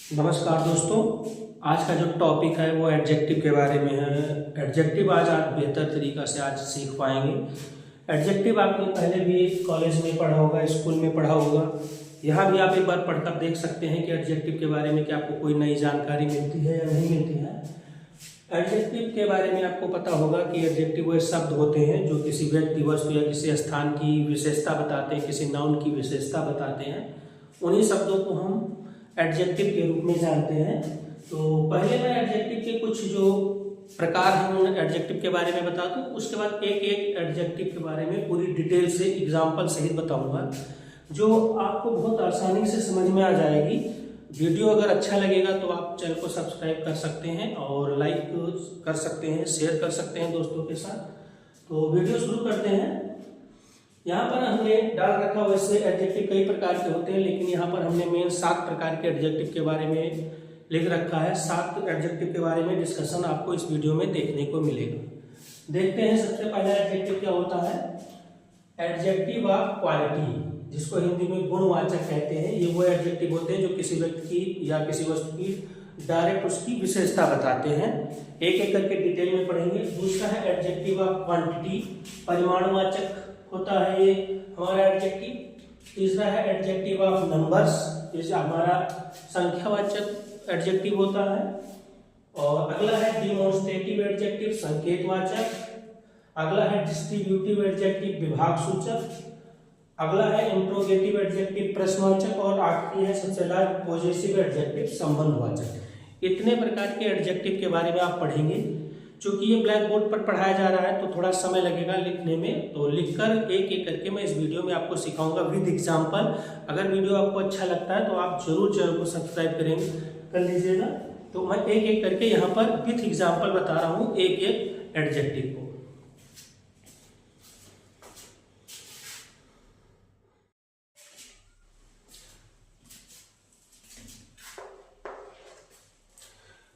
नमस्कार दोस्तों। आज का जो टॉपिक है वो एडजेक्टिव के बारे में है। एडजेक्टिव आज आप बेहतर तरीक़ा से आज सीख पाएंगे। एडजेक्टिव आपने पहले भी कॉलेज में पढ़ा होगा, स्कूल में पढ़ा होगा। यहाँ भी आप एक बार पढ़कर देख सकते हैं कि एडजेक्टिव के बारे में क्या आपको कोई नई जानकारी मिलती है या नहीं मिलती है। एडजेक्टिव के बारे में आपको पता होगा कि एडजेक्टिव वो शब्द होते हैं जो किसी व्यक्ति, वस्तु या किसी स्थान की विशेषता बताते हैं, किसी नाउन की विशेषता बताते हैं। उन्हीं शब्दों को हम एडजेक्टिव के रूप में जानते हैं। तो पहले मैं एडजेक्टिव के कुछ जो प्रकार हैं उन एडजेक्टिव के बारे में बता दूं, उसके बाद एक एक एडजेक्टिव के बारे में पूरी डिटेल से एग्जाम्पल सहित बताऊंगा, जो आपको बहुत आसानी से समझ में आ जाएगी। वीडियो अगर अच्छा लगेगा तो आप चैनल को सब्सक्राइब कर सकते हैं और लाइक कर सकते हैं, शेयर कर सकते हैं दोस्तों के साथ। तो वीडियो शुरू करते हैं। यहाँ पर हमने डाल रखा, वैसे एडजेक्टिव कई प्रकार के होते हैं, लेकिन यहाँ पर हमने मेन 7 प्रकार के एडजेक्टिव के बारे में लिख रखा है। 7 एडजेक्टिव के बारे में डिस्कशन आपको इस वीडियो में देखने को मिलेगा। देखते हैं सबसे पहला एडजेक्टिव क्या होता है। एडजेक्टिव ऑफ क्वालिटी, जिसको हिंदी में गुणवाचक कहते हैं। ये वो एडजेक्टिव होते हैं जो किसी व्यक्ति की या किसी वस्तु की डायरेक्ट उसकी विशेषता बताते हैं। एक एक करके डिटेल में पढ़ेंगे। दूसरा है एडजेक्टिव ऑफ क्वांटिटी, परिमाणवाचक होता है ये हमारा एडजेक्टिव। तीसरा है एडजेक्टिव ऑफ नंबर्स, जैसे हमारा संख्यावाचक एडजेक्टिव होता है। और अगला है डिमॉन्स्ट्रेटिव एडजेक्टिव, संकेतवाचक। अगला है डिस्ट्रीब्यूटिव एडजेक्टिव, विभाग सूचक। अगला है इंट्रोगेटिव एडजेक्टिव, प्रश्नवाचक। और आखिरी है सबसे लास्ट पॉजेसिव एडजेक्टिव, संबंधवाचक। इतने प्रकार के एडजेक्टिव के बारे में आप पढ़ेंगे। चूंकि ये ब्लैक बोर्ड पर पढ़ाया जा रहा है तो थोड़ा समय लगेगा लिखने में, तो लिखकर एक एक करके मैं इस वीडियो में आपको सिखाऊंगा विद एग्जांपल। अगर वीडियो आपको अच्छा लगता है तो आप जरूर चैनल को सब्सक्राइब कर लीजिएगा। तो मैं एक एक करके यहाँ पर विद एग्जांपल बता रहा हूँ एक एक एडजेक्टिव को।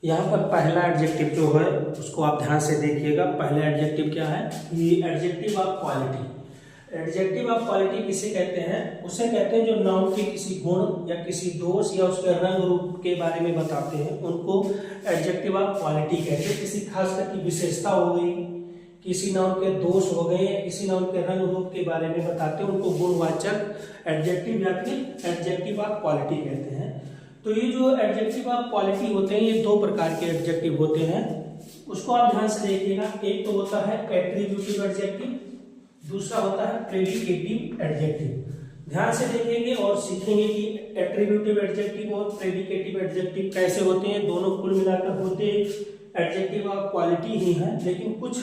यहाँ पर पहला एडजेक्टिव जो है उसको आप ध्यान से देखिएगा। पहला एडजेक्टिव क्या है कि adjective of quality. Adjective of quality किसे कहते हैं? उसे कहते हैं जो नाउन के किसी गुण या किसी दोष या उसके रंग रूप के बारे में बताते हैं, उनको एडजेक्टिव ऑफ क्वालिटी कहते हैं। किसी खासकर की विशेषता हो गई, किसी नाउन के दोष हो गए, किसी नाउन के रंग रूप के बारे में बताते हैं, उनको गुणवाचक एडजेक्टिव या फिर एडजेक्टिव ऑफ क्वालिटी कहते हैं। तो ये जो एडजेक्टिव ऑफ क्वालिटी होते हैं ये 2 प्रकार के एडजेक्टिव होते हैं, उसको आप ध्यान से देखिएगा। एक तो होता है एट्रीब्यूटिव एडजेक्टिव, दूसरा होता है प्रेडिकेटिव एडजेक्टिव। ध्यान से देखेंगे और सीखेंगे कि एट्रीब्यूटिव एडजेक्टिव और प्रेडिकेटिव एडजेक्टिव कैसे होते हैं। दोनों कुल मिलाकर होते एडजेक्टिव ऑफ क्वालिटी ही है, लेकिन कुछ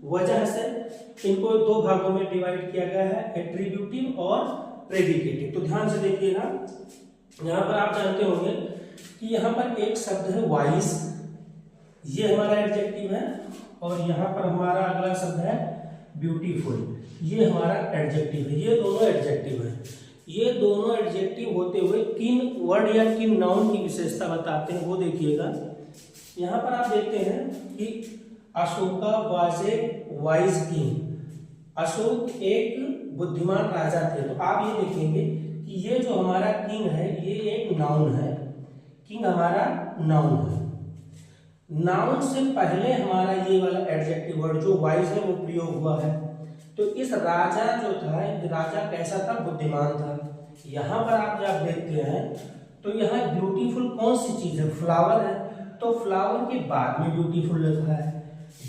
वजह से इनको 2 भागों में डिवाइड किया गया है, एट्रीब्यूटिव और प्रेडिकेटिव। तो ध्यान से देखिएगा। यहाँ पर आप जानते होंगे कि यहाँ पर एक शब्द है वाइज, ये हमारा एडजेक्टिव है। और यहाँ पर हमारा अगला शब्द है ब्यूटीफुल, ये हमारा एडजेक्टिव है। ये दोनों एडजेक्टिव है। ये दोनों एडजेक्टिव होते हुए किन वर्ड या किन नाउन की विशेषता बताते हैं वो देखिएगा। यहाँ पर आप देखते हैं कि Ashoka was a wise king. Ashok एक बुद्धिमान राजा थे। तो आप ये देखेंगे कि ये जो हमारा किंग है ये एक नाउन है। किंग हमारा नाउन है। नाउन से पहले हमारा ये वाला एडजेक्टिव वर्ड जो वाइज है वो प्रयोग हुआ है। तो इस राजा जो था, राजा कैसा था? बुद्धिमान था। यहाँ पर आप जब देखते हैं तो यहाँ ब्यूटीफुल कौन सी चीज है? फ्लावर है। तो फ्लावर के बाद में ब्यूटीफुल लिखा है।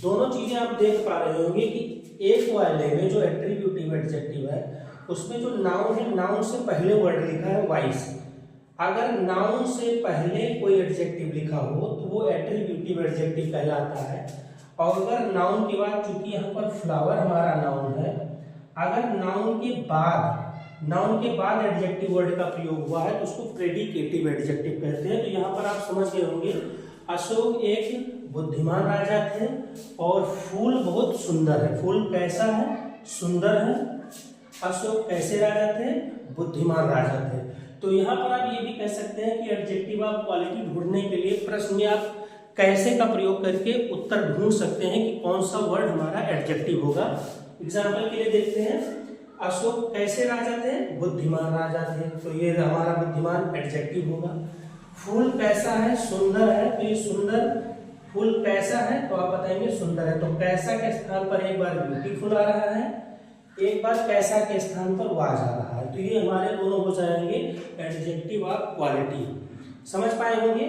दोनों चीजें आप देख पा रहे होंगे कि एक वाले में जो एट्रीब्यूटिव एडजेक्टिव है उसमें जो नाउन है, नाउन से पहले वर्ड लिखा है वाइज। अगर नाउन से पहले कोई एडजेक्टिव लिखा हो तो वो एट्रीब्यूटिव एडजेक्टिव कहलाता है। और अगर नाउन के बाद, चूंकि यहाँ पर फ्लावर हमारा नाउन है, अगर नाउन के बाद एडजेक्टिव वर्ड का प्रयोग हुआ है तो उसको प्रेडिकेटिव एडजेक्टिव कहते हैं। तो यहाँ पर आप समझ गए होंगे अशोक एक बुद्धिमान राजा थे और फूल बहुत सुंदर है। फूल कैसा है? सुंदर है। अशोक कैसे राजा थे? बुद्धिमान राजा थे। तो यहाँ पर आप ये भी कह सकते हैं कि एडजेक्टिव ऑफ क्वालिटी ढूंढने के लिए प्रश्न में आप कैसे का प्रयोग करके उत्तर ढूंढ सकते हैं कि कौन सा वर्ड हमारा एडजेक्टिव होगा। एग्जाम्पल के लिए देखते हैं, अशोक कैसे राजा थे? बुद्धिमान राजा थे। तो ये हमारा बुद्धिमान एडजेक्टिव होगा। फूल कैसा है, सुंदर है, तो ये सुंदर फूल कैसा है, तो आप बताएंगे सुंदर है। तो कैसा के स्थान पर एक बार ब्यूटीफुल आ रहा है, एक बार कैसा के स्थान पर वाज आ रहा है, तो ये हमारे दोनों हो जाएंगे एडजेक्टिव ऑफ क्वालिटी। समझ पाए होंगे।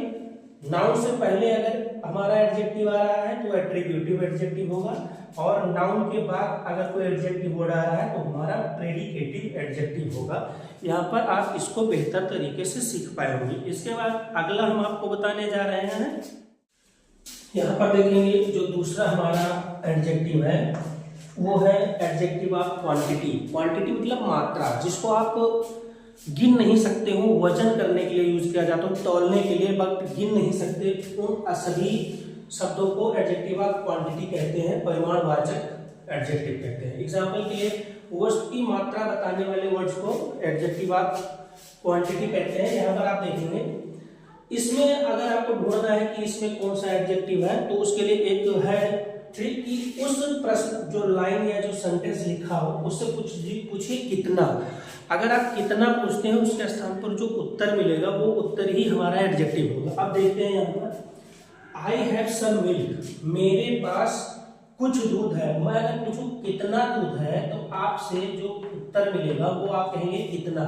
नाउन से पहले अगर हमारा एडजेक्टिव आ रहा है तो एट्रीब्यूटिव एडजेक्टिव होगा, और नाउन के बाद अगर कोई एडजेक्टिव वर्ड आ रहा है तो हमारा प्रेडिकेटिव एडजेक्टिव होगा। यहाँ पर आप इसको बेहतर तरीके से सीख पाए होंगे। इसके बाद अगला हम आपको बताने जा रहे हैं, यहाँ पर देखेंगे जो दूसरा हमारा एडजेक्टिव है वो है एडजेक्टिव ऑफ क्वांटिटी। क्वांटिटी मतलब मात्रा, जिसको आप गिन नहीं सकते हो, वजन करने के लिए यूज किया जाता है, तौलने के लिए, बट गिन नहीं सकते, उन सभी शब्दों को एडजेक्टिव ऑफ क्वांटिटी कहते हैं, परिमाणवाचक एडजेक्टिव कहते हैं। एग्जाम्पल के लिए वस्तु की मात्रा बताने वाले वर्ड्स को एडजेक्टिव ऑफ क्वांटिटी कहते हैं। यहाँ पर आप देखेंगे, इसमें अगर आपको ढूंढना है कि इसमें कौन सा एडजेक्टिव है, तो उसके लिए एक है ट्रिक कि उस प्रश्न जो लाइन या जो सेंटेंस लिखा हो उससे पूछिए कितना। अगर आप कितना पूछते हैं उसके स्थान पर जो उत्तर मिलेगा वो उत्तर ही हमारा एडजेक्टिव होगा। अब देखते हैं यहाँ पर, आई हैव सम मिल्क, मेरे पास कुछ दूध है। मैं अगर पूछूं कितना दूध है तो आपसे जो उत्तर मिलेगा वो आप कहेंगे कितना,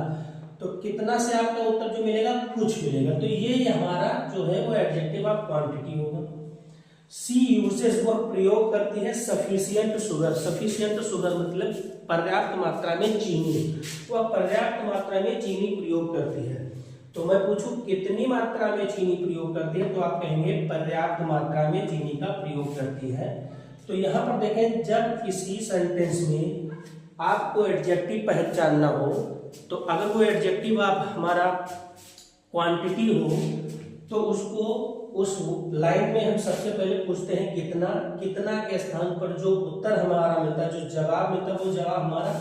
तो कितना से आपका उत्तर जो मिलेगा कुछ मिलेगा, तो ये हमारा जो है वो एडजेक्टिव ऑफ क्वांटिटी होगा। सी यूजेस, वह प्रयोग करती है सफिशिएंट शुगर। सफिशिएंट शुगर मतलब पर्याप्त मात्रा में चीनी, वह पर्याप्त मात्रा में चीनी प्रयोग करती है। तो मैं पूछूं कितनी मात्रा में चीनी प्रयोग करती है, तो आप कहेंगे पर्याप्त मात्रा में चीनी का प्रयोग करती है। तो यहाँ पर देखें, जब किसी सेंटेंस में आपको एडजेक्टिव पहचानना हो, तो अगर वो एडजेक्टिव आप हमारा क्वांटिटी हो, तो उसको उस लाइन में हम सबसे पहले पूछते हैं कितना। कितना के स्थान पर जो उत्तर हमारा मिलता है, जो जवाब मिलता है, वो जवाब हमारा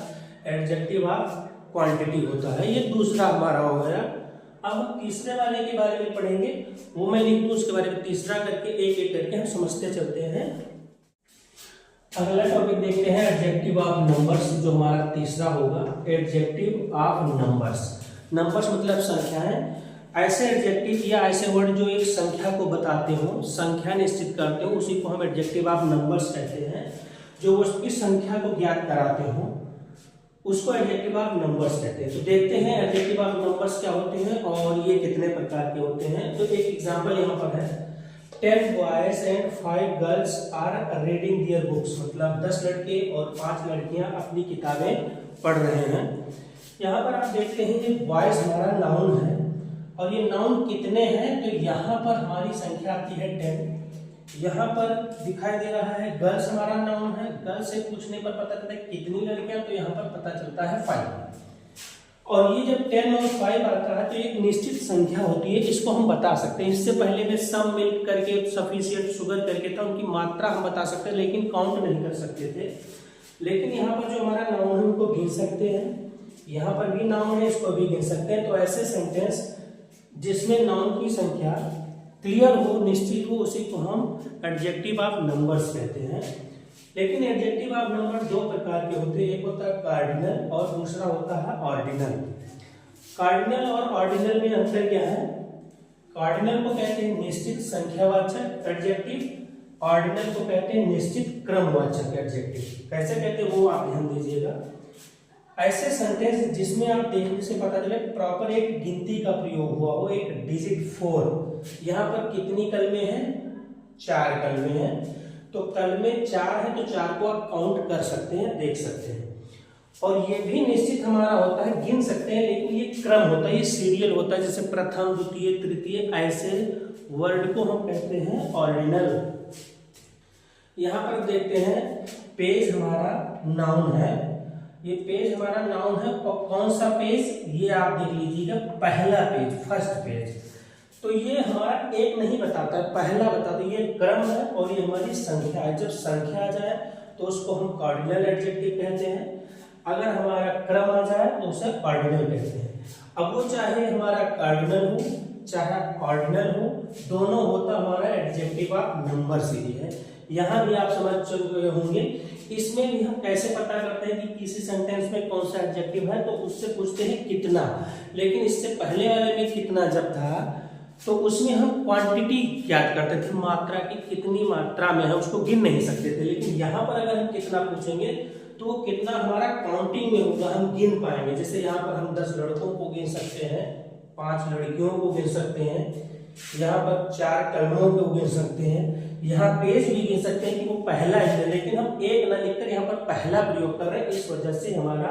एडजेक्टिव ऑफ क्वांटिटी होता है। ये दूसरा हमारा हो गया। अब तीसरे वाले के बारे में पढ़ेंगे, वो मैं लिख दूं, उसके बारे में तीसरा करके एक एक करके हम समझते चलते हैं। अगला टॉपिक देखते हैं एडजेक्टिव ऑफ नंबर्स, जो हमारा तीसरा होगा एडजेक्टिव ऑफ नंबर्स। नंबर्स मतलब संख्याएं। ऐसे एडजेक्टिव या ऐसे वर्ड जो एक संख्या को बताते हो, संख्या निश्चित करते हो, उसी को हम एडजेक्टिव ऑफ नंबर्स कहते हैं। जो उसकी संख्या को ज्ञात कराते हो उसको एडजेक्टिव ऑफ नंबर्स कहते हैं। तो देखते हैं एडजेक्टिव ऑफ नंबर्स क्या होते हैं और ये कितने प्रकार के होते हैं। तो एक एग्जांपल यहाँ पर है, 10 boys and 5 girls are reading their books, मतलब 10 लड़के और 5 लड़कियां अपनी किताबें पढ़ रहे हैं। यहाँ पर आप देखते हैं ये बॉयज हमारा नाउन है और ये नाउन कितने हैं, तो यहाँ पर हमारी संख्या आती है 10। यहाँ पर दिखाई दे रहा है गर्ल्स हमारा नाउन है, गर्ल्स से पूछने पर पता चलता है कितनी लड़कियां, तो यहाँ पर पता चलता है 5। और ये जब 10 और 5 आता है तो एक निश्चित संख्या होती है, इसको हम बता सकते हैं। इससे पहले में सम मिल्क करके, सफिशिएंट शुगर करके था, उनकी मात्रा हम बता सकते हैं लेकिन काउंट नहीं कर सकते थे। लेकिन यहाँ पर जो हमारा नाउन है उनको गिन सकते हैं, यहाँ पर भी नाउन है, इसको भी गिन सकते हैं। तो ऐसे सेंटेंस जिसमें नाउन की संख्या क्लियर हो, निश्चित हो, उसी को हम एडजेक्टिव ऑफ नंबर्स कहते हैं। लेकिन एडजेक्टिव ऑफ नंबर दो प्रकार के होते हैं, एक होता है कार्डिनल और दूसरा होता है ऑर्डिनल। कार्डिनल और ऑर्डिनल में अंतर क्या है? कार्डिनल को कहते हैं निश्चित संख्यावाचक एडजेक्टिव, ऑर्डिनल को कहते हैं निश्चित क्रमवाचक एडजेक्टिव। कैसे कहते हैं वो आप ध्यान दीजिएगा। ऐसे सेंटेंस जिसमें आप देखने से पता चले प्रॉपर एक गिनती का प्रयोग हुआ हो, एक डिजिट 4। यहाँ पर कितनी कलमें हैं? 4 कलमें हैं। तो कलमें 4 है तो 4 को आप काउंट कर सकते हैं, देख सकते हैं। और ये भी निश्चित हमारा होता है, गिन सकते हैं, लेकिन ये क्रम होता है, ये सीरियल होता है, जैसे प्रथम, द्वितीय, तृतीय, ऐसे वर्ड को हम कहते हैं ऑर्डिनल। यहाँ पर देखते हैं पेज हमारा नाउन है, ये पेज हमारा नाउन है। और कौन सा पेज? ये आप देख लीजिएगा, पहला पेज, फर्स्ट पेज। तो ये हमारा एक नहीं बताता है, पहला बताता है। ये क्रम है और ये हमारी संख्या है। जब संख्या आ जाए तो उसको हम कार्डिनल एडजेक्टिव कहते हैं, अगर हमारा क्रम आ जाए तो उसे ऑर्डिनल कहते हैं। अब वो चाहे हमारा कार्डिनल हो चाहे ऑर्डिनल हो, दोनों होता हमारा एडजेक्टिव ऑफ नंबर्स ही है। यहाँ भी आप समझ चुके होंगे। इसमें भी हम कैसे पता करते हैं कि किसी सेंटेंस में कौन सा एडजेक्टिव है, तो उससे पूछते हैं कितना। लेकिन इससे पहले वाले में कितना जब था तो उसमें हम क्वांटिटी याद करते थे, मात्रा की कितनी मात्रा में है उसको गिन नहीं सकते थे। लेकिन यहाँ पर अगर हम कितना पूछेंगे तो वो कितना हमारा काउंटिंग में होगा, हम गिन पाएंगे। जैसे यहाँ पर हम 10 लड़कों को गिन सकते हैं, 5 लड़कियों को गिन सकते हैं, यहाँ पर 4 कलमों को गिन सकते हैं, यहाँ पेज भी गिन सकते हैं कि वो पहला है। लेकिन हम एक न लिखकर यहाँ पर पहला प्रयोग कर रहे हैं, इस वजह से हमारा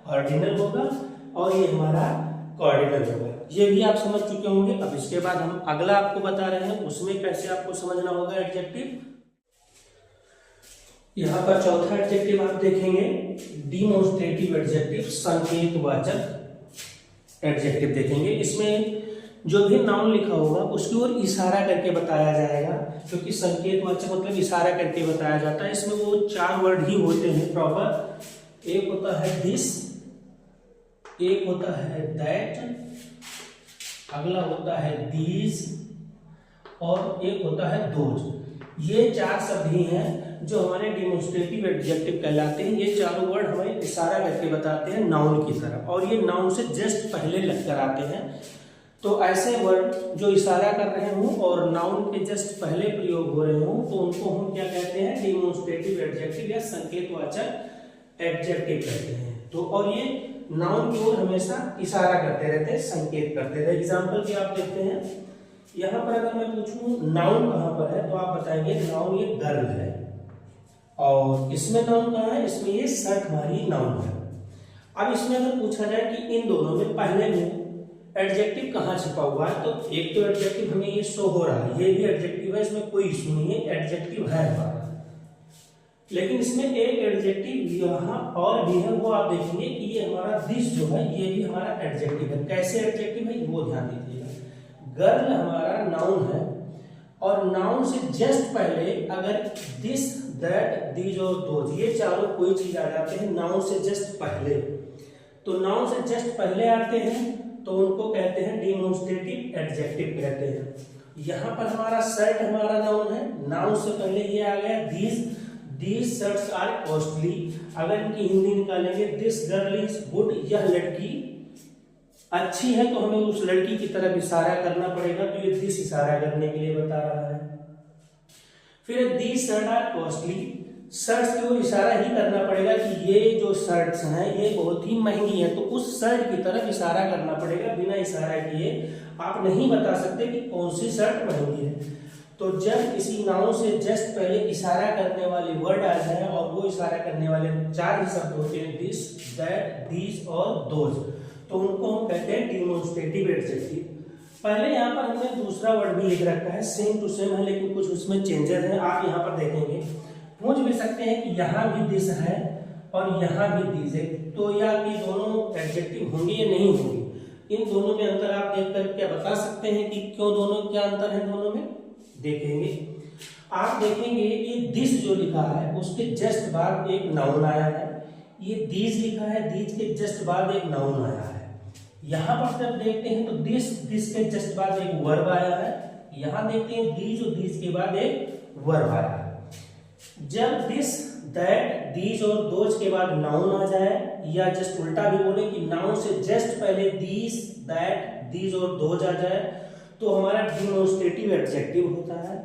ऑर्डिनल होगा और ये हमारा कॉर्डिनल होगा। ये भी आप समझ चुके होंगे। अब इसके बाद हम अगला आपको बता रहे हैं, उसमें कैसे आपको समझना होगा एडजेक्टिव। यहाँ पर चौथा एडजेक्टिव आप देखेंगे, डिमोन्स्ट्रेटिव एडजेक्टिव, संकेतवाचक एडजेक्टिव देखेंगे। इसमें जो भी नाउन लिखा होगा उसकी ओर इशारा करके बताया जाएगा, क्योंकि संकेतवाचक मतलब इशारा करके बताया जाता है। इसमें वो 4 वर्ड ही होते हैं प्रॉपर। एक होता है दिस, एक होता है दैट, अगला होता है दीज और एक होता है दोज। ये 4 शब्द ही हैं जो हमारे डिमोन्स्ट्रेटिव एडजेक्टिव कहलाते हैं। ये चारों वर्ड हमें इशारा करके बताते हैं नाउन की तरफ, और ये नाउन से जस्ट पहले लगकर आते हैं। तो ऐसे वर्ड जो इशारा कर रहे हों और नाउन के जस्ट पहले प्रयोग हो रहे हों तो उनको हम क्या कहते हैं, डिमोन्स्ट्रेटिव एडजेक्टिव या संकेतवाचक एडजेक्टिव कहते हैं। तो और ये नाउन की ओर हमेशा इशारा करते रहते हैं, संकेत करते रहते हैं। एग्जाम्पल भी आप देखते हैं, यहाँ पर अगर मैं पूछूं नाउन कहाँ पर है तो आप बताएंगे नाउन ये गर्ल है, और इसमें नाउन कहाँ है, इसमें ये शर्ट वाली नाउन है। अब इसमें अगर पूछा जाए कि इन दोनों में पहले में एडजेक्टिव कहाँ छिपा हुआ है, तो एक तो एडजेक्टिव हमें ये शो हो रहा है, ये भी एडजेक्टिव है, इसमें कोई इशू नहीं है, एडजेक्टिव है हमारा। लेकिन इसमें एक एडजेक्टिव यहाँ और भी है, वो आप देखेंगे कि ये हमारा दिस जो है ये भी हमारा एडजेक्टिव है। कैसे एडजेक्टिव है वो ध्यान दीजिएगा। गर्ल हमारा नाउन है और नाउन से जस्ट पहले अगर दिस, दैट, दीज और दोज ये चारों कोई चीज आ जाते हैं नाउन से जस्ट पहले, तो नाउन से जस्ट पहले आते हैं तो उनको कहते हैं डिमोन्स्ट्रेटिव एडजेक्टिव कहते हैं। यहाँ पर हमारा शर्ट हमारा नाउन है, नाउन से पहले ये आ गया दीज शर्ट्स आर कॉस्टली। अगर इनकी हिंदी निकालेंगे, दिस गर्ल इज गुड, यह लड़की अच्छी है, तो हमें उस लड़की की तरफ इशारा करना पड़ेगा, तो ये दिस इशारा करने के लिए बता रहा है। फिर these shirt are costly, shirts की ओर इशारा ही करना पड़ेगा कि ये जो शर्ट्स हैं ये बहुत ही महंगी है, तो उस शर्ट की तरफ इशारा करना पड़ेगा। बिना इशारा किए आप नहीं बता सकते कि कौन सी शर्ट महंगी है। तो जब किसी नाउन से जस्ट पहले इशारा करने वाले वर्ड आ जाए, और वो इशारा करने वाले 4 ही शब्द होते हैं, दिस, दैट, दीज और दोज, तो उनको हम कहते हैं डिमोन्स्ट्रेटिव एडजेक्टिव। पहले यहाँ पर हमने दूसरा वर्ड भी लिख रखा है, सेम टू सेम है, लेकिन कुछ उसमें चेंजेस हैं। आप यहाँ पर देखेंगे, पूछ भी सकते हैं कि यहाँ भी दिस है और यहाँ भी दीज है, तो या कि दोनों एडजेक्टिव होंगे या नहीं होंगे। इन दोनों में अंतर आप देखकर क्या बता सकते हैं कि क्यों दोनों, क्या अंतर है दोनों में, देखेंगे। आप देखेंगे ये दिस जो लिखा है उसके जस्ट बाद एक नाउन आया है, ये दीज लिखा है, दीज के जस्ट बाद एक नाउन आया है। यहाँ पर जब देखते हैं तो दिस के जस्ट बाद एक वर्ब आया है, यहाँ देखते हैं दीज और दीज के बाद एक वर्ब आया है। जब दिस, दैट, दीज और दोज के बाद नाउन आ जाए, या जस्ट उल्टा भी बोले कि नाउन से जस्ट पहले दीज, दैट, दीज और दोज आ जाए, तो हमारा डिमोन्स्ट्रेटिव एडजेक्टिव होता है।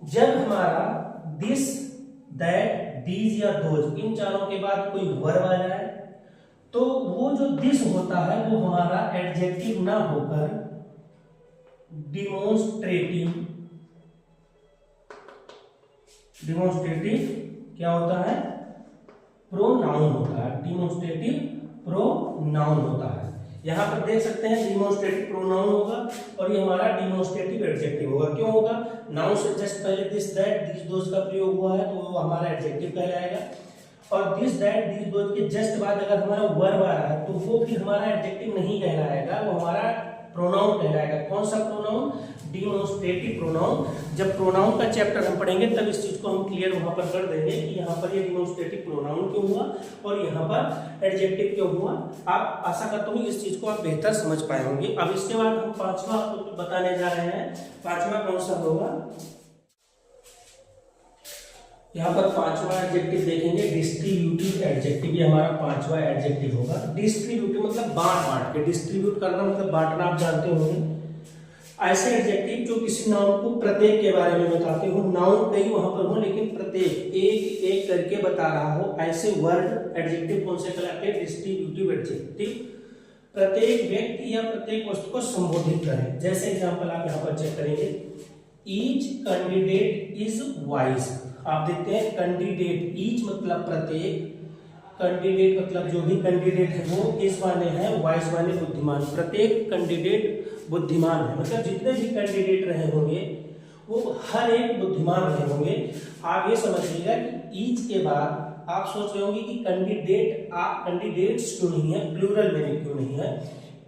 जब हमारा दिस, दैट, दीज या दोज इन चारों के बाद कोई वर्ब आ जाए, तो वो जो दिस होता है वो हमारा एडजेक्टिव ना होकर डिमोन्स्ट्रेटिव क्या होता है, प्रोनाउन होता है। डिमोन्स्ट्रेटिव प्रोनाउन होता है। यहाँ पर देख सकते हैं डिमोन्स्ट्रेटिव प्रोनाउन होगा और ये हमारा डिमोन्स्ट्रेटिव एडजेक्टिव होगा। क्यों होगा, नाउन से जस्ट पहले दिस, दैट, दीज, दोज का प्रयोग हुआ है, तो वो हमारा एडजेक्टिव कहलाएगा। और दिस, दैट, दीज, दोज के जस्ट बाद अगर हमारा वर्ब आ रहा है तो वो फिर हमारा एडजेक्टिव नहीं कहलाएगा, वो हमारा प्रोनाउन कहलाएगा। कौन सा प्रोनाउन, डिमोन्स्ट्रेटिव प्रोनाउन। जब प्रोनाउन का चैप्टर हम पढ़ेंगे तब इस चीज को हम क्लियर वहां पर कर देंगे कि यहाँ पर ये डिमोन्स्ट्रेटिव प्रोनाउन क्यों हुआ और यहाँ पर एडजेक्टिव क्यों हुआ। आप आशा करता हूँ इस चीज को आप बेहतर समझ पाए होंगे। अब इसके बाद हम 5वां आपको बताने जा रहे हैं। 5वां कौन सा होगा, यहाँ पर 5वां एडजेक्टिव देखेंगे, डिस्ट्रीब्यूटिव एडजेक्टिव। ये हमारा 5वां एडजेक्टिव होगा। डिस्ट्रीब्यूटिव मतलब बांट बांट के, डिस्ट्रीब्यूट करना मतलब बांटना, आप जानते होंगे। ऐसे एडजेक्टिव जो किसी नाउन को प्रत्येक के बारे में बताते हो, नाउन कई वहां पर हो लेकिन प्रत्येक एक एक करके बता रहा हो, ऐसे वर्ड एडजेक्टिव कौन से कहलाते हैं? Distributive adjective. प्रत्येक व्यक्ति या प्रत्येक वस्तु को संबोधित करें। जैसे एग्जांपल आप यहाँ पर चेक करेंगे, ईच कैंडिडेट इज वाइज। आप देखते हैं कैंडिडेट, ईच मतलब प्रत्येक, कैंडिडेट मतलब जो भी कैंडिडेट है वो इस माने है, वाइज माने बुद्धिमान। प्रत्येक कैंडिडेट बुद्धिमान है, मतलब जितने भी कैंडिडेट रहे होंगे वो हर एक बुद्धिमान रहे होंगे। आप ये समझिएगा कि ईच के बाद आप सोच रहे होंगे कि कैंडिडेट, आप कैंडिडेट्स क्यों नहीं है, प्लूरल में क्यों नहीं है।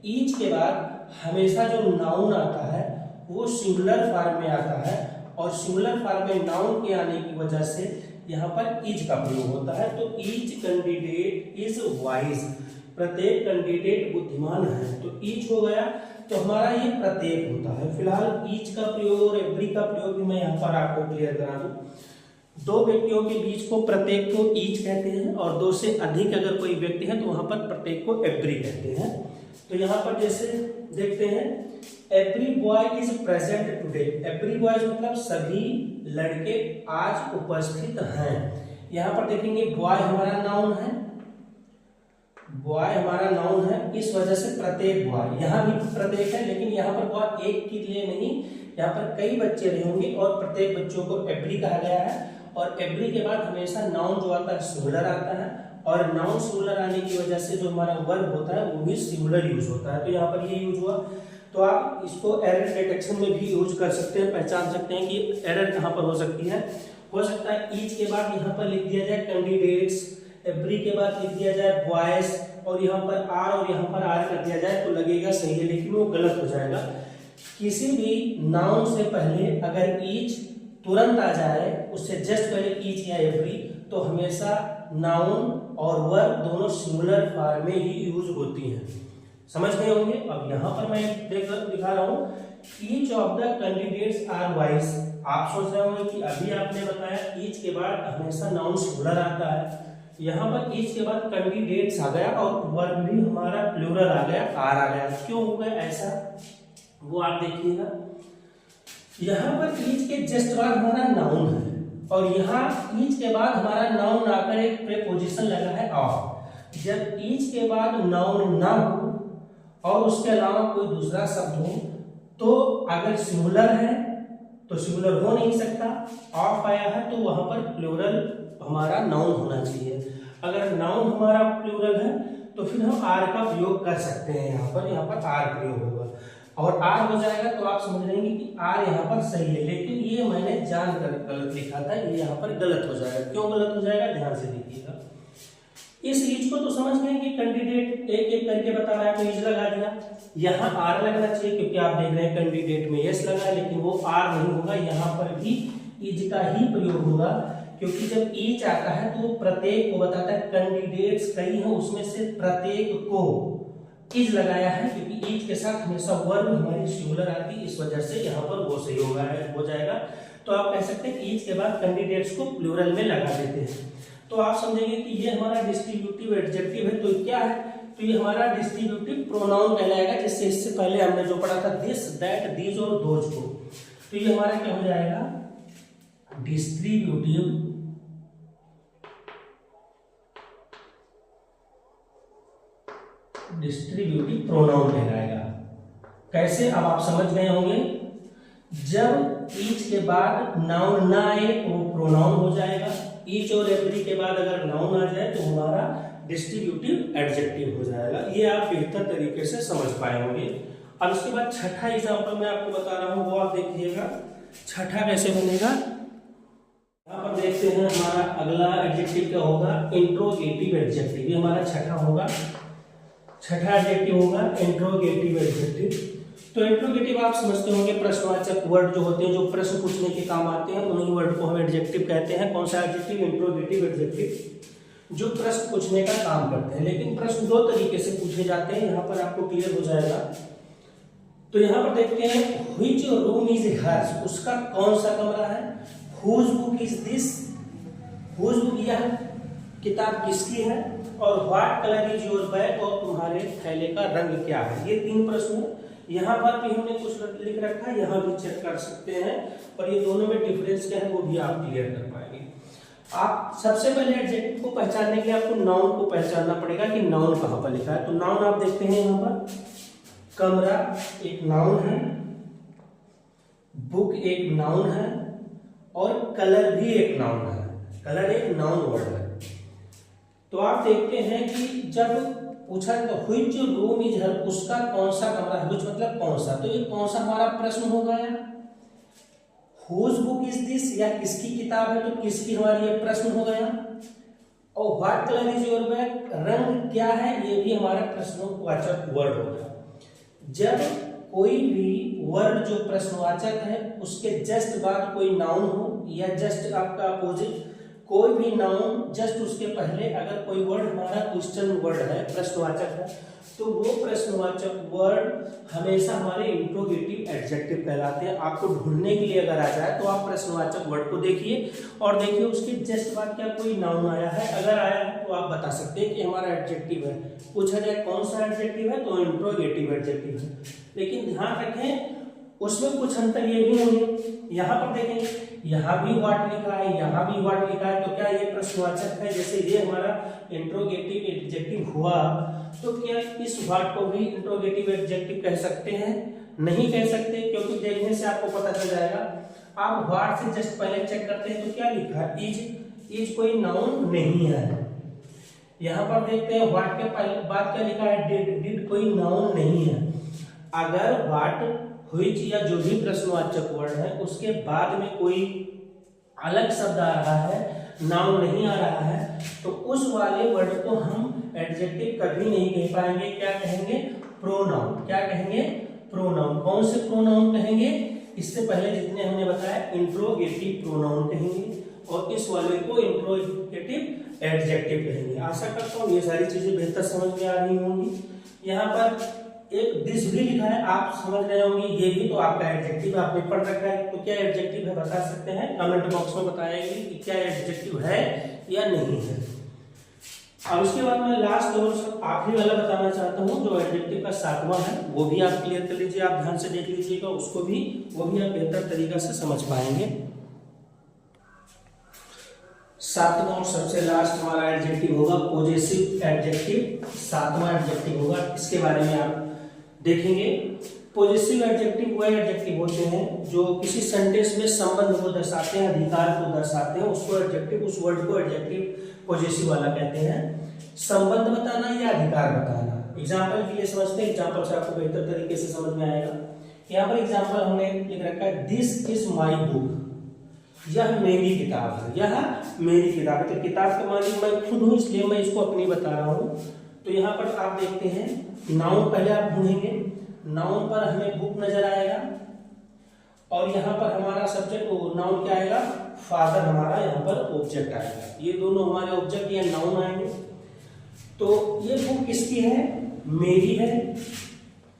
ईच के बाद हमेशा जो नाउन आता है वो सिंगुलर फॉर्म में आता है, और सिंगुलर फॉर्म में नाउन के आने की वजह से यहाँ पर इज का प्रयोग होता है। तो ईच कैंडिडेट इज वाइज, प्रत्येक कैंडिडेट बुद्धिमान है, तो ईच हो गया। तो हमारा ये प्रत्येक होता है। फिलहाल ईच का प्रयोग और एवरी का प्रयोग भी मैं यहाँ पर आपको क्लियर करा दूं। दो व्यक्तियों के बीच को प्रत्येक को ईच कहते हैं, और दो से अधिक अगर कोई व्यक्ति है तो वहां पर प्रत्येक को एवरी कहते हैं। तो यहाँ पर जैसे देखते हैं, every boy is present today. Every boy मतलब सभी लड़के आज उपस्थित हैं। यहाँ पर देखेंगे बॉय हमारा नाउन है, बॉय हमारा नाउन है, इस वजह से प्रत्येक बॉय, यहाँ भी प्रत्येक है लेकिन यहाँ पर बॉय एक के लिए नहीं, यहाँ पर कई बच्चे रहे होंगे और प्रत्येक बच्चों को एवरी कहा गया है। और एवरी के बाद हमेशा नाउन जो आता है सिंगुलर आता है, और नाउन सिंगुलर आने की वजह से जो हमारा वर्ब होता है वो भी सिंगुलर यूज होता है। तो यहाँ पर ये यूज हुआ। तो आप इसको एरर डिटेक्शन में भी यूज कर सकते हैं, पहचान सकते हैं कि एरर कहाँ पर हो सकती है। हो सकता है ईच के बाद यहाँ पर लिख दिया जाए कैंडिडेट्स, एवरी के बाद लिख दिया जाए बॉयज, और यहाँ पर आर और यहाँ पर आर कर दिया जाए तो लगेगा सही है, लेकिन वो गलत हो जाएगा। किसी भी नाउन से पहले अगर ईच तुरंत आ जाए, उससे जस्ट पहले ईच या एवरी, तो हमेशा नाउन और वर्ब दोनों सिंगुलर फॉर्म में ही यूज होती हैं। समझ गए होंगे। अब यहाँ पर मैं दिखा रहा हूँ, each of the candidates are wise. आप सोच रहे होंगे कि अभी आपने बताया ईच के बाद हमेशा नाउन सिंगुलर आता है, यहाँ पर ईच के बाद कैंडिडेट्स आ गया और वर्ब भी हमारा प्लूरल आ गया, आर आ गया। क्यों हो गया ऐसा, वो आप देखिएगा। यहाँ पर ईच के जस्ट बाद हमारा नाउन है, और यहाँ ईच के बाद हमारा नाउन आकर एक प्रीपोजिशन लगा है ऑफ। जब ईच के बाद नाउन ना हो और उसके अलावा कोई दूसरा शब्द हो, तो अगर सिंगुलर है तो सिंगुलर हो नहीं सकता, ऑफ आया है तो वहां पर प्लूरल हमारा नाउन होना चाहिए। अगर नाउन हमारा प्लूरल है तो फिर हम आर का प्रयोग कर सकते हैं। यहाँ पर आर प्रयोग होगा, और आर हो जाएगा तो आप समझ लेंगे कि आर यहाँ पर सही है, लेकिन ये मैंने जानकर गलत लिखा था, ये यहाँ पर गलत हो जाएगा। क्यों गलत हो जाएगा, ध्यान से देखिएगा। इस ईच को तो समझ गए कि कैंडिडेट एक एक करके बता रहा है तो ईच लगा दिया। यहाँ आर लगना चाहिए क्योंकि आप देख रहे हैं कैंडिडेट में यस लगा है, लेकिन वो आर नहीं होगा, यहाँ पर भी ईच का ही प्रयोग होगा, क्योंकि जब ईच आता है तो वो प्रत्येक को बताता है। कैंडिडेट्स कई हैं, उसमें से प्रत्येक को इज लगाया है, क्योंकि इज के साथ हमेशा वर्ब हमारी सिंगुलर आती है, इस वजह से यहाँ पर वो सही होगा हो जाएगा। तो आप कह सकते हैं कि इज के बाद कैंडिडेट्स को प्लूरल में लगा देते हैं। तो आप समझेंगे कि ये हमारा डिस्ट्रीब्यूटिव एडजेक्टिव है। तो क्या है, तो ये हमारा डिस्ट्रीब्यूटिव प्रोनाउन कहलाएगा, जिससे इससे पहले हमने जो पढ़ा था दिस, दैट, दीज और दोज को। तो ये हमारा क्या हो जाएगा, डिस्ट्रीब्यूटिव प्रोनाउन कहलाएगा। कैसे, अब आप समझ गए होंगे। जब ईच के बाद नाउन ना आए तो वो प्रोनाउन हो जाएगा। ईच और एवरी के बाद अगर नाउन आ जाए तो हमारा डिस्ट्रीब्यूटिव एडजेक्टिव हो जाएगा। ये आप बेहतर तरीके से समझ पाए होंगे। अब इसके बाद छठा एग्जांपल मैं आपको बता रहा हूँ, वो आप देखिएगा छठा कैसे बनेगा। यहाँ पर देखते हैं हमारा अगला एडजेक्टिव क्या होगा, इंट्रोगेटिव एडजेक्टिव। ये हमारा छठा होगा, छठा एडजेक्टिव होगा इंट्रोगेटिव एडजेक्टिव। तो इंट्रोगेटिव आप समझते होंगे, प्रश्नवाचक वर्ड जो होते हैं, जो प्रश्न पूछने के काम आते हैं, उन्हीं वर्ड को हम एडजेक्टिव कहते हैं। कौन सा एडजेक्टिव, इंट्रोगेटिव एडजेक्टिव, जो प्रश्न पूछने का काम करते हैं। लेकिन प्रश्न दो तरीके से पूछे जाते हैं, यहाँ पर आपको क्लियर हो जाएगा। तो यहाँ पर देखते हैं, व्हिच रूम इज हर्स, उसका कौन सा कमरा है। Whose book is this, whose book यह किताब किसकी है, और what colour is your bag, और तुम्हारे थैले का रंग क्या है। ये तीन प्रश्न है। यहाँ पर भी हमने कुछ लिख रखा है, यहाँ भी चेक कर सकते हैं, और ये दोनों में डिफरेंस क्या है वो भी आप क्लियर कर पाएंगे। आप सबसे पहले एडजेक्टिव को पहचानने के लिए आपको नाउन को पहचानना पड़ेगा कि नाउन कहाँ पर लिखा है। तो नाउन आप देखते हैं यहाँ पर, कमरा एक नाउन है, बुक एक नाउन है, और कलर भी एक नाउन है। कलर एक नाउन वर्ड है। तो आप देखते हैं कि जब पूछा तो व्हिच रूम इज हर, उसका कौन सा कमरा है, व्हिच मतलब कौन सा, तो ये कौन सा हमारा प्रश्न हो गया। हुज बुक इज दिस, या किसकी किताब है, तो किसकी हमारी ये प्रश्न हो गया। और what colour is your bag, रंग क्या है, ये भी हमारा प्रश्नवाचक वर्ड हो गया। जब कोई भी वर्ड जो प्रश्नवाचक है उसके जस्ट बाद कोई नाउन हो, या जस्ट आपका अपोजिट कोई भी नाउन जस्ट उसके पहले अगर कोई वर्ड हमारा क्वेश्चन वर्ड है, प्रश्नवाचक है, तो वो प्रश्नवाचक वर्ड हमेशा हमारे इंट्रोगेटिव एडजेक्टिव कहलाते हैं। आपको ढूंढने के लिए अगर आ जाए तो आप प्रश्नवाचक वर्ड को देखिए और देखिए उसके जस्ट बाद क्या कोई नाउन आया है, अगर आया है तो आप बता सकते हैं कि हमारा एडजेक्टिव है। पूछा जाए कौन सा एडजेक्टिव है, तो इंट्रोगेटिव एडजेक्टिव है। लेकिन ध्यान रखें उसमें कुछ अंतर ये भी होंगे। यहाँ पर देखें, यहाँ भी व्हाट लिखा है, यहाँ भी व्हाट लिखा है, तो क्या ये प्रश्नवाचक है। जैसे ये हमारा इंट्रोगेटिव एडजेक्टिव हुआ, तो क्या इस व्हाट को भी इंट्रोगेटिव एडजेक्टिव कह सकते हैं? नहीं कह सकते, क्योंकि देखने से आपको पता चल जाएगा। आप व्हाट से जस्ट पहले चेक करते हैं तो क्या लिखा है, इज कोई नाउन नहीं है। यहाँ पर देखते हैं व्हाट के बाद क्या लिखा है, डिड कोई नाउन नहीं है। अगर व्हाट व्हिच या जो भी प्रश्नवाचक वर्ड है उसके बाद में कोई अलग शब्द आ रहा है, नाउन नहीं आ रहा है, तो उस वाले वर्ड को हम एडजेक्टिव कभी नहीं कह पाएंगे। क्या कहेंगे, प्रोनाउन। क्या कहेंगे, प्रोनाउन। कौन से प्रोनाउन कहेंगे, इससे पहले जितने हमने बताया इंट्रोगेटिव प्रोनाउन कहेंगे, और इस वाले को इंट्रोगेटिव एडजेक्टिव कहेंगे। आशा करता हूँ ये सारी चीजें बेहतर समझ में आ रही होंगी। यहाँ पर एक दिस भी लिखा है, आप समझ रहे होंगे ये भी तो आपका एडजेक्टिव आपने पढ़ रखा है। तो क्या एडजेक्टिव है बता सकते हैं, कमेंट बॉक्स में बताएंगे कि क्या एडजेक्टिव है या नहीं है। और उसके बाद मैं लास्ट और आखिरी वाला बताना चाहता हूँ, जो एडजेक्टिव का 7वां है वो भी आप क्लियर कर लीजिए, आप ध्यान से देख लीजिएगा उसको भी, वो भी आप बेहतर तरीका से समझ पाएंगे। 7वां और सबसे लास्ट हमारा एडजेक्टिव होगा पॉजेसिव एडजेक्टिव। 7वां एडजेक्टिव होगा, इसके बारे में आप देखेंगे। पॉजेसिव एडजेक्टिव वह एडजेक्टिव होते हैं जो किसी सेंटेंस में संबंध को दर्शाते हैं, अधिकार को दर्शाते हैं, उसको एडजेक्टिव, उस वर्ड को एडजेक्टिव पॉजेसिव वाला कहते हैं। संबंध बताना या अधिकार बताना। एग्जांपल के लिए समझते हैं, एग्जांपल से आपको बेहतर तरीके से समझ में आएगा। यहाँ पर एग्जांपल हमने लिख रखा है, दिस इज माई बुक, यह मेरी किताब है, यह मेरी किताब है। तो किताब का मालिक मैं खुद हूँ, इसलिए मैं इसको अपनी बता रहा हूँ। तो यहाँ पर आप देखते हैं नाउन पहले आप ढूंढेंगे, नाउन पर हमें बुक नजर आएगा, और यहाँ पर हमारा सब्जेक्ट नाउन क्या आएगा, फादर हमारा यहाँ पर ऑब्जेक्ट आएगा। ये दोनों हमारे ऑब्जेक्ट या नाउन आएंगे। तो ये बुक किसकी है, मेरी है।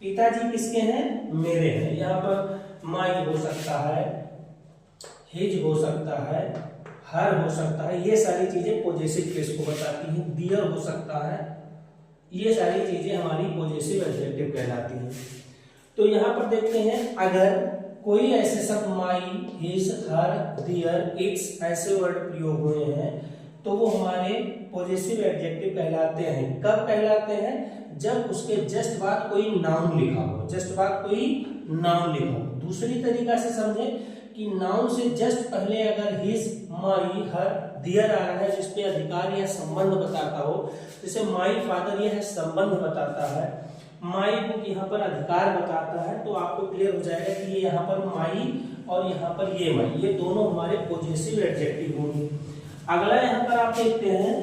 पिताजी किसके हैं, मेरे हैं। यहाँ पर माई हो सकता है, हिज हो सकता है, हर हो सकता है, ये सारी चीजें पॉजेसिव केस को बताती हैं। डियर हो सकता है, ये सारी चीजें हमारी पॉजेसिव एडजेक्टिव कहलाती हैं। तो यहाँ पर देखते हैं, अगर कोई ऐसे शब्द माई, हिज, हर, डियर, इट्स ऐसे वर्ड प्रयोग हुए हैं तो वो हमारे पॉजेसिव एडजेक्टिव कहलाते हैं। कब कहलाते हैं, जब उसके जस्ट बाद कोई नाउन लिखा हो, जस्ट बाद कोई नाउन लिखा हो। दूसरी तरीका से समझें कि नाउन से जस्ट पहले अगर हिज, माई, हर, डियर आ रहा है जिसपे अधिकार या संबंध बताता हो, जैसे माई फादर यह संबंध बताता है, माई बुक यहाँ पर अधिकार बताता है, तो आपको क्लियर हो जाएगा कि ये यहाँ पर माई और यहाँ पर ये माई, ये दोनों हमारे पॉजेसिव एडजेक्टिव होंगे। अगला यहाँ पर आप देखते हैं,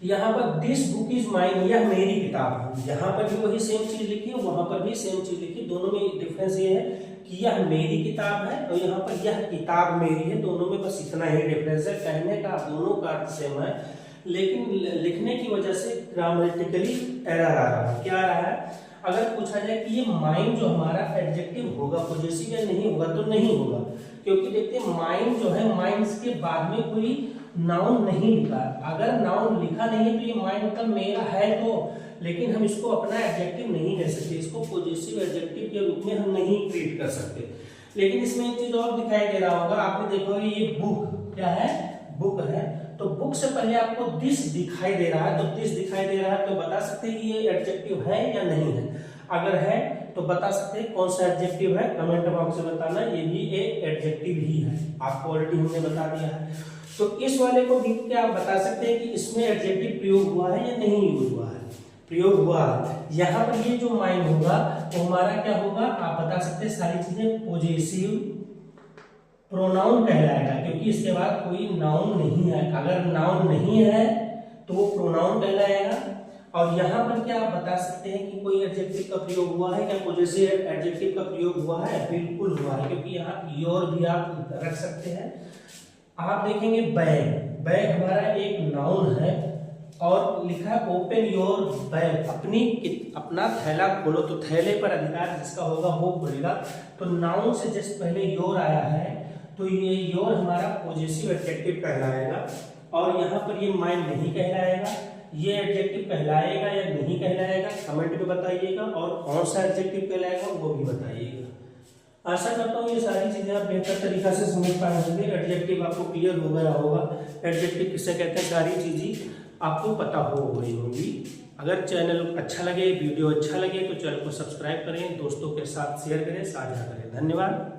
यहाँ पर दिस बुक इज माइन, यह मेरी किताब है। यहाँ पर भी वही सेम चीज लिखी है, वहां पर भी सेम चीज लिखी, दोनों में डिफरेंस ये है कि यह मेरी किताब है और यहाँ पर यह किताब मेरी है। दोनों में बस इतना ही डिफरेंस है, कहने का दोनों का अर्थ सेम है, लेकिन लिखने की वजह से ग्रामेटिकली एरर आ रहा है। क्या आ रहा है, अगर पूछा जाए कि ये माइन जो हमारा एडजेक्टिव होगा पॉजेसिव या नहीं होगा, तो नहीं होगा, क्योंकि देखते हैं माइन जो है, माइंस के बाद में कोई नाउन नहीं लिखा। अगर नाउन लिखा नहीं है तो ये माइन मतलब मेरा है तो, लेकिन हम इसको अपना एडजेक्टिव नहीं कह कह सकते, इसको पॉजिटिव एडजेक्टिव के रूप में हम नहीं ट्रीट कर सकते। लेकिन इसमें एक चीज और दिखाई दे रहा होगा, आपने देखोगे ये बुक क्या है, बुक है, तो बुक से पहले आपको दिस दिखाई दे रहा है, तो दिस दिखाई दे रहा है तो बता सकते हैं कि ये एडजेक्टिव है या नहीं है। अगर है तो बता सकते हैं कौन सा एडजेक्टिव है, कमेंट बॉक्स में बताना, ये भी एक एडजेक्टिव ही है, आपको ऑलरेडी हमने बता दिया है। तो इस वाले को देख के आप बता सकते हैं कि इसमें एडजेक्टिव प्रयोग हुआ है या नहीं यूज हुआ है। प्रयोग हुआ है, यहाँ पर ये जो माइन होगा तो हमारा क्या होगा, आप बता सकते हैं सारी चीजें पॉजिटिव प्रोनाउन कहलाएगा, क्योंकि इसके बाद कोई नाउन नहीं है। अगर नाउन नहीं है तो वो प्रोनाउन कहलाएगा। और यहाँ पर क्या आप बता सकते हैं कि कोई एडजेक्टिव का प्रयोग हुआ है, क्या पॉजिटिव एडजेक्टिव का प्रयोग हुआ है, बिल्कुल हुआ है, क्योंकि यहाँ योर भी आप रख सकते हैं। आप देखेंगे बैग, बैग हमारा एक नाउन है और लिखा है ओपन योर बैग, अपना थैला खोलो, तो थैले पर अधिकार जिसका होगा वो खोलेगा। तो नाउन से जस्ट पहले योर आया है तो ये योर हमारा पॉजिटिव एडजेक्टिव कहलाएगा। और यहाँ पर ये माइन नहीं कहलाएगा। ये एडजेक्टिव कहलाएगा या नहीं कहलाएगा कमेंट में बताइएगा, और कौन सा एडजेक्टिव कहलाएगा वो भी बताइएगा। आशा करता हूँ ये सारी चीजें आप बेहतर तरीका से समझ पाए होंगे, एडजेक्टिव आपको क्लियर हो गया होगा, एडजेक्टिव किसे कहते हैं, सारी चीजें आपको पता हो गई होगी। अगर चैनल अच्छा लगे, वीडियो अच्छा लगे तो चैनल को सब्सक्राइब करें, दोस्तों के साथ शेयर करें, साझा करें। धन्यवाद।